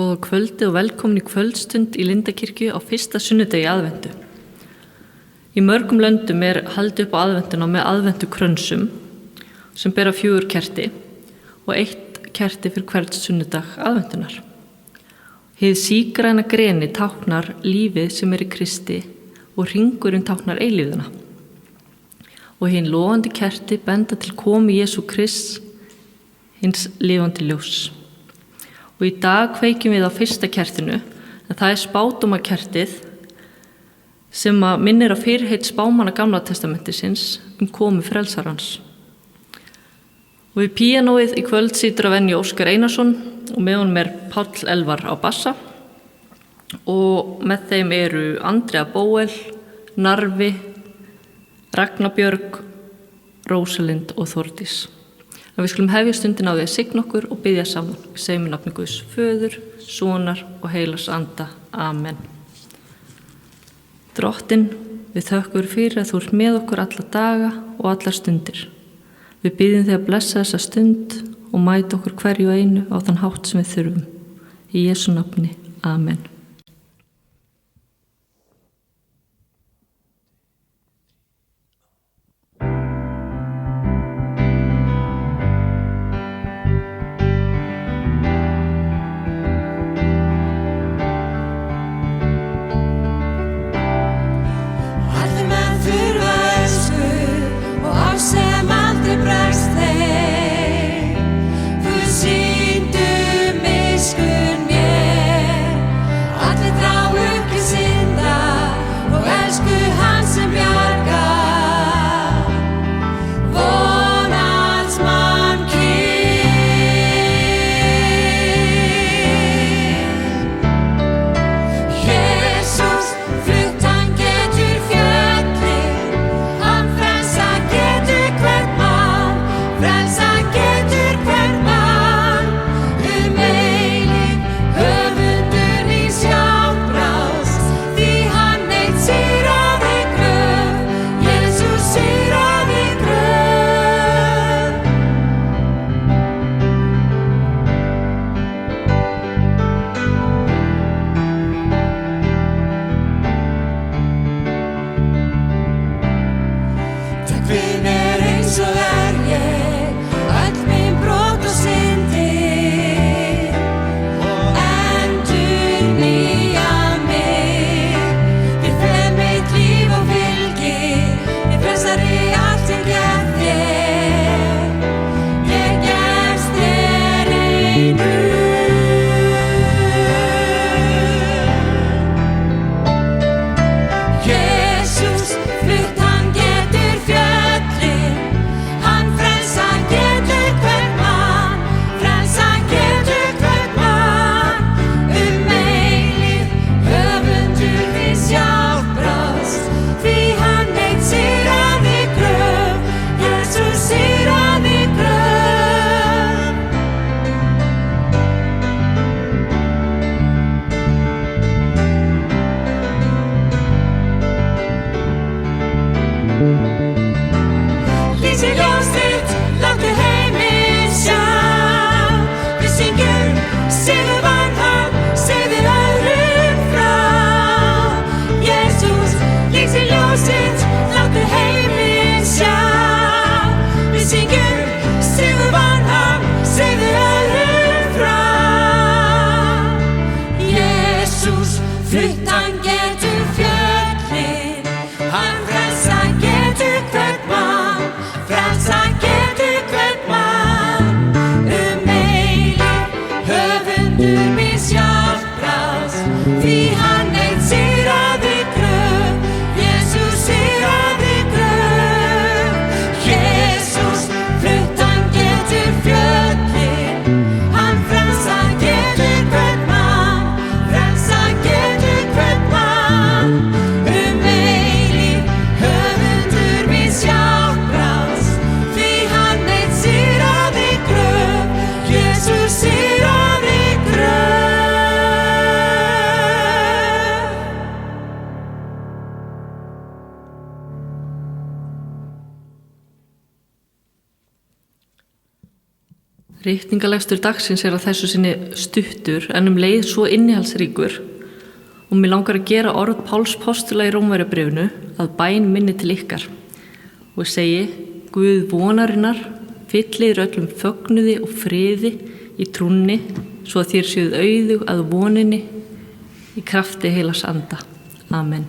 Góða kvöldi og velkomin í kvöldstund í Lindakirkju á fyrsta sunnudegi aðventu. Í mörgum löndum haldið upp á aðventuna með aðventukrönsum sem bera 4 kerti og 1 kerti fyrir hvern sunnudag aðventunar. Hið sígræna greni táknar lífið sem í Kristi og hringurinn táknar eilífðina. Og hinn logandi kerti benda til komu Jesú Krists, hins lifandi ljós. Og í dag kveikjum við á fyrsta kertinu, en það spádómakertið sem minnir á fyrirheit spámanna Gamla testamentisins komu frelsarans. Og við píanóið í kvöld situr að venju Óskar Einarsson og með honum Páll Elvar á bassa og með þeim eru Andrea Bóel, Narfi, Ragna Björg, Rósalind og Þórdís. En við skulum hefja stundina á því að signa okkur og biðja saman. Við segjum í nafni Guðs Föður, Sonar og Heilags Anda. Amen. Drottinn, við þökkum fyrir að þú ert með okkur alla daga og allar stundir. Við biðjum þig að blessa þessa stund og mæta okkur hverju einu á þann hátt sem við þurfum. Í Jesú nafni. Amen. Ritningalegstur dagsins að þessu sinni stuttur en leið svo innihaldsríkur og mig langar að gera orð Páls postula í Rómverjabréfinu að bæn minni til ykkar og segi: Guð vonarinnar fyllir öllum fögnuði og friði í trúnni svo að þér séuð auðug að voninni í krafti heilags anda. Amen.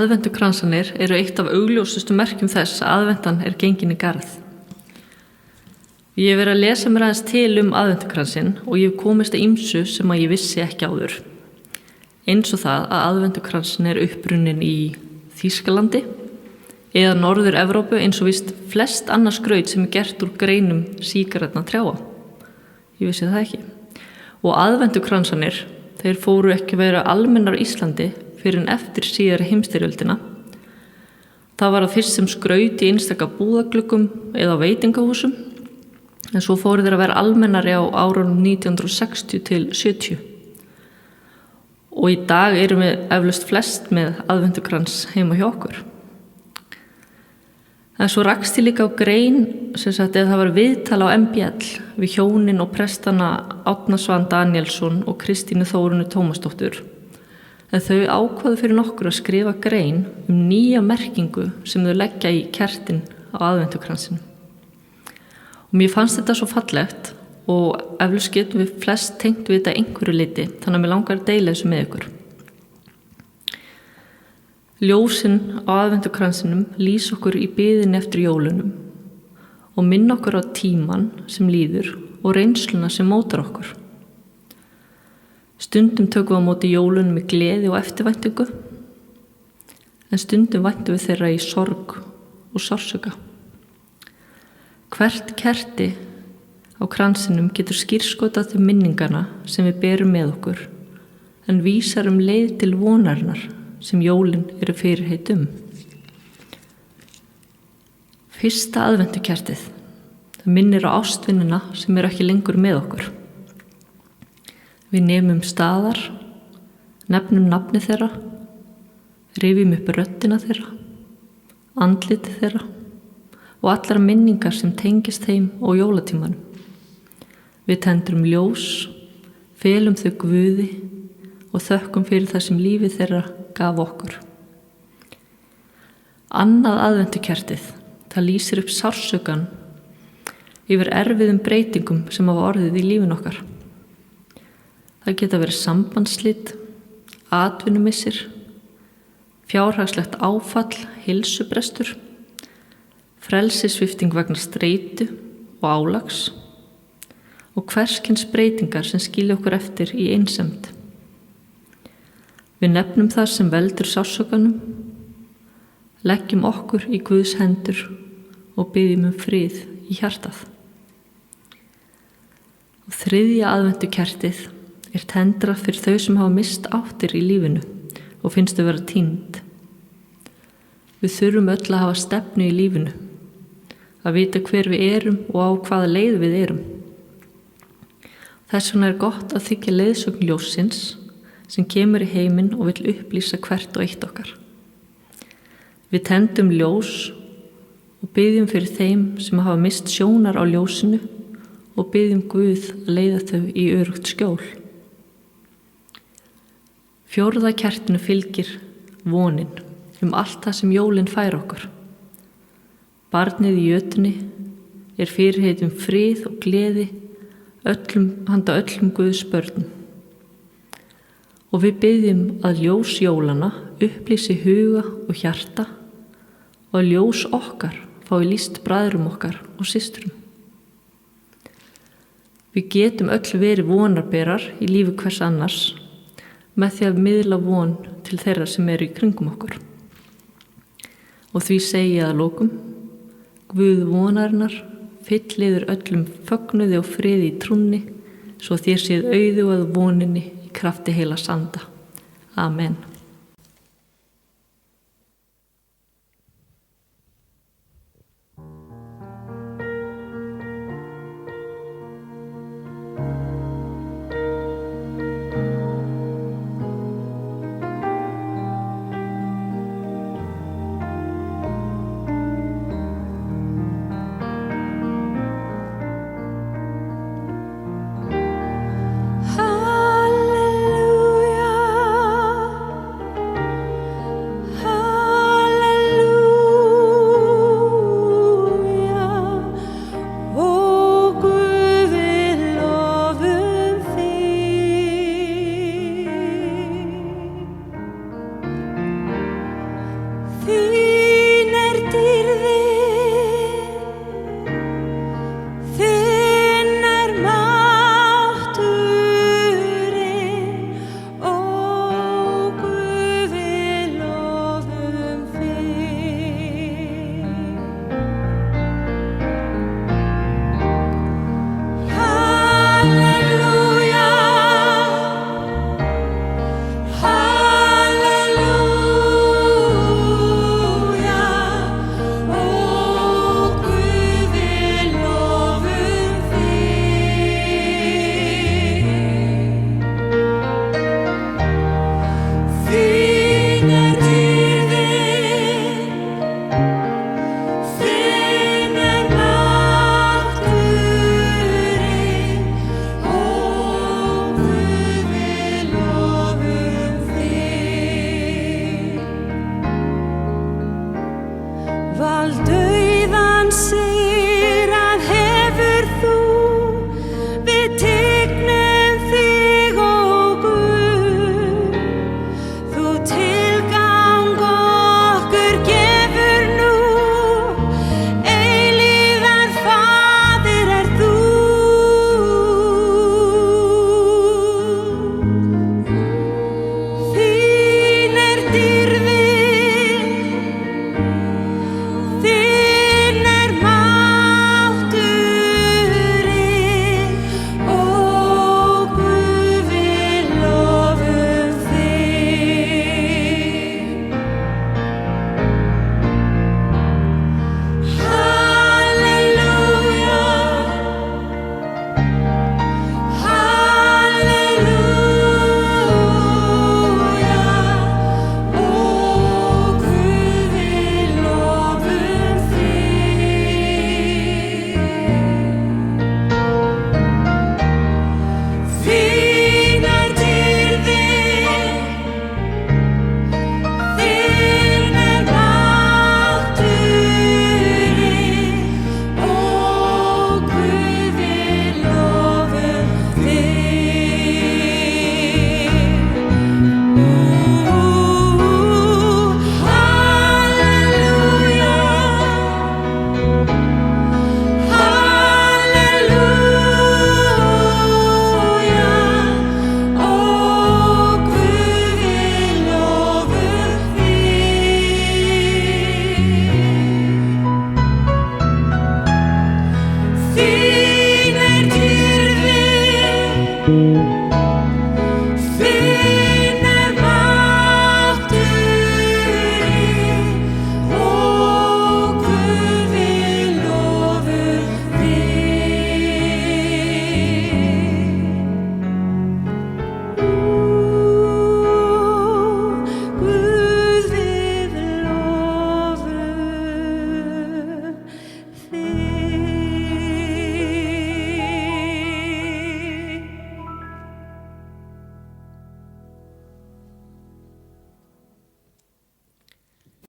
Aðventukransarnir eru eitt af augljósustu merkjum þess að aðventan gengin í garð. Ég hef verið að lesa mér aðeins til aðventukransinn og ég hef komist að ýmsu sem að ég vissi ekki áður. Eins og það að aðventukransinn upprunnin í Þýskalandi eða Norður-Evrópu eins og víst flest annars skraut sem gert úr greinum sígaretna trjáa. Ég vissi það ekki. Og aðventukransarnir, þeir fóru ekki að vera almennar á Íslandi fyrir en eftir síðari heimsstyrjöldina. Það var að fyrst sem skraut í einstaka búðagluggum eða veitingahúsum, en svo fóru þeir að vera almennari á árunum 1960 til 70. Og í dag erum við eflaust flest með aðventukrans heima hjá okkur. En svo rakst ég líka á grein, eða það var viðtal á MBL við hjónin og prestana Árna Svan Danielsson og Kristínu Þórunu Tómasdóttur. En þau ákváðu fyrir nokkur að skrifa grein nýja merkingu sem þau leggja í kertin á aðventukransinn. Og mér fannst þetta svo fallegt og eflaust getum við flest tengt við þetta einhverju leyti, þannig að mér langar að deila þessu með ykkur. Ljósin á aðventukransinum lýsa okkur í biðinni eftir jólunum og minna okkur á tímann sem líður og reynsluna sem mótar okkur. Stundum tökum við á móti jólunum með gleði og eftirvæntingu, en stundum væntum við þeirra í sorg og sársauka. Hvert kerti á kransinum getur skírskotað þau minningana sem við berum með okkur, en vísar leið til vonarinnar sem jólin eru fyrirheit Fyrsta aðventukertið, það minnir á ástvinina sem eru ekki lengur með okkur. Við nemum staðar, nefnum nafni þeirra, rifjum upp röddina þeirra, andliti þeirra og allar minningar sem tengist þeim og jólatímanum. Við tendrum ljós, felum þau Guði og þökkum fyrir það sem lífið þeirra gaf okkur. Annað aðventukertið, það lýsir upp sársaukan yfir erfiðum breytingum sem hafa orðið í lífin okkar. Það geta verið sambandsslit, atvinnumissir, fjárhagslegt áfall, heilsubrestur, frelsissvipting vegna streitu og álags og hverskins breytingar sem skilja okkur eftir í einsemd. Við nefnum það sem veldur sársaukanum, leggjum okkur í Guðs hendur og biðjum frið í hjartað. Og þriðja aðventukertið er tendrað fyrir þau sem hafa misst áttir í lífinu og finnst þau vera týnd. Við þurfum öll að hafa stefnu í lífinu, að vita hver við erum og á hvaða leið við erum. Þess vegna er gott að þykja leiðsögn ljóssins sem kemur í heiminn og vill upplýsa hvert og eitt okkar. Við tendum ljós og biðjum fyrir þeim sem hafa misst sjónar á ljósinu og biðjum Guð að leiða þau í öruggt skjól. Fjórða kertinu fylgir vonin allt það sem jólin fær okkur. Barnið í jötunni er fyrirheit frið og gleði handa öllum Guðs börnum. Og við biðjum að ljós jólana upplýsi huga og hjarta og að ljós okkar fái lýst bræðrum okkar og systrum. Við getum öll verið vonarberar í lífi hvers annars með því að miðla von til þeirra sem eru í kringum okkur. Og því segi ég að lokum, Guð vonarinnar fylliður öllum fögnuði og friði í trúnni, svo þér séð auðugað voninni í krafti heilags anda. Amen.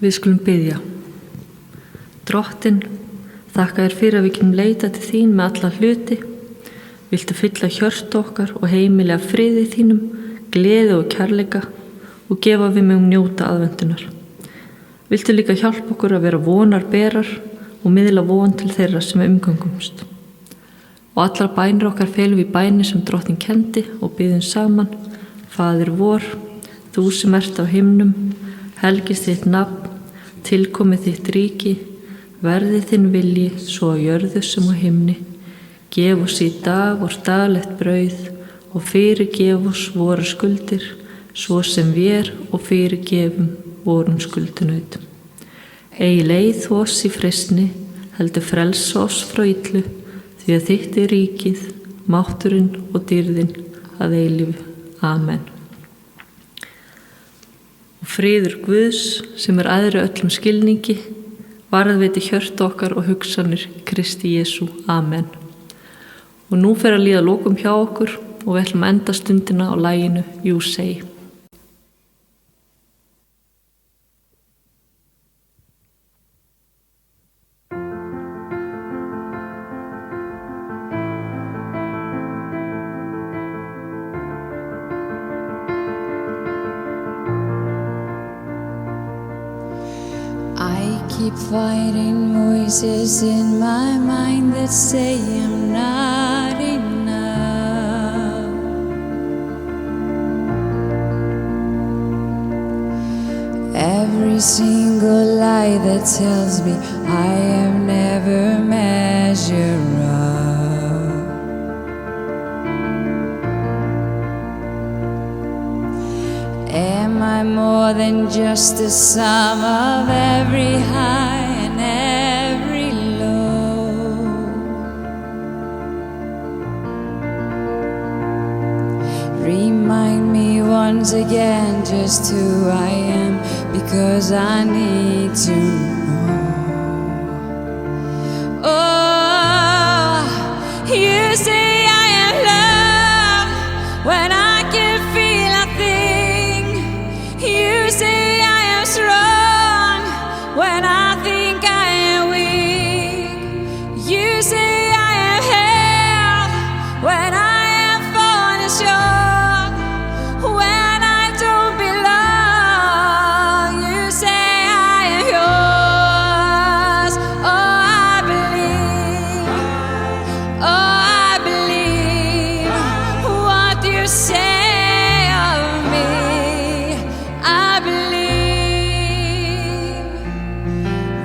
Við skulum biðja. Drottinn, þakka þér fyrir að við getum leita til þín með alla hluti. Viltu fylla hjörtu okkar og heimilega friði þínum, gleði og kærleika og gefa við megum njóta aðventunar. Viltu líka hjálpa okkur að vera vonarberar og miðla von til þeirra sem við umgöngumst. Og allar bænir okkar felum við bæni sem Drottinn kendi og biðjum saman. Faðir vor, þú sem ert á himnum, helgist þitt nafn, tilkomið þitt ríki, verði þinn vilji svo á jörðu sem á himni. Gef oss í dag vort daglegt brauð og fyrirgef oss vorar skuldir, svo sem við og fyrirgefum vorum skuldunaut. Eigi leið þú oss í freistni, heldur frelsa oss frá illu, því að þitt er ríkið, mátturinn og dýrðin að eilífu. Amen. Og friður Guðs sem er æðri öllum skilningi, varðveiti hjörtu okkar og hugsanir Kristi Jesú. Amen. Og nú fer að líða lokum hjá okkur og við ætlum að enda stundina á laginu You Say. Keep fighting voices in my mind that say I'm not enough. Every single lie that tells me I am never measure up. Am I more than just the sum of every high and every low? Remind me once again just who I am, because I need to know. Oh, you say I am loved when I can feel a thing. You say I am strong when I think I am weak. You say I am held when I am falling short, when I don't belong. You say I am yours. Oh, I believe. Oh, I believe what you say of me. I believe.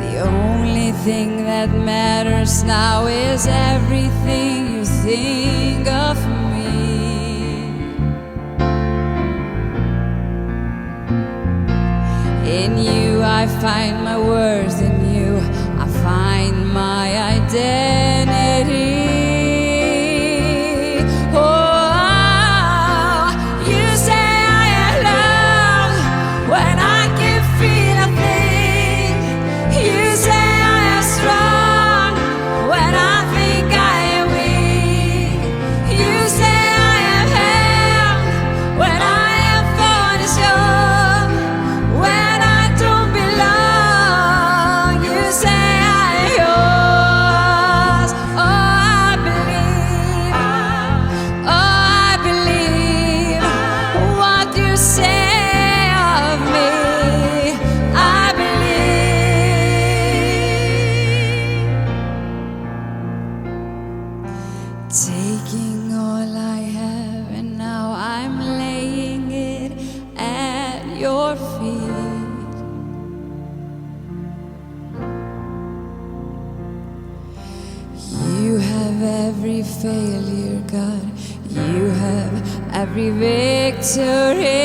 The only thing that matters now is everything you think of me. In you I find my worth, in you I find my identity. Oh, you say I am loved when I can feel a thing. You say I am strong when I think I am weak. You say I am held when I am falling short, when I don't belong. You say I am yours. Oh, I believe. Oh, I believe what you say of me. I believe. Taking all I have and now I'm laying it at your feet. You have every failure, God. You have every victory.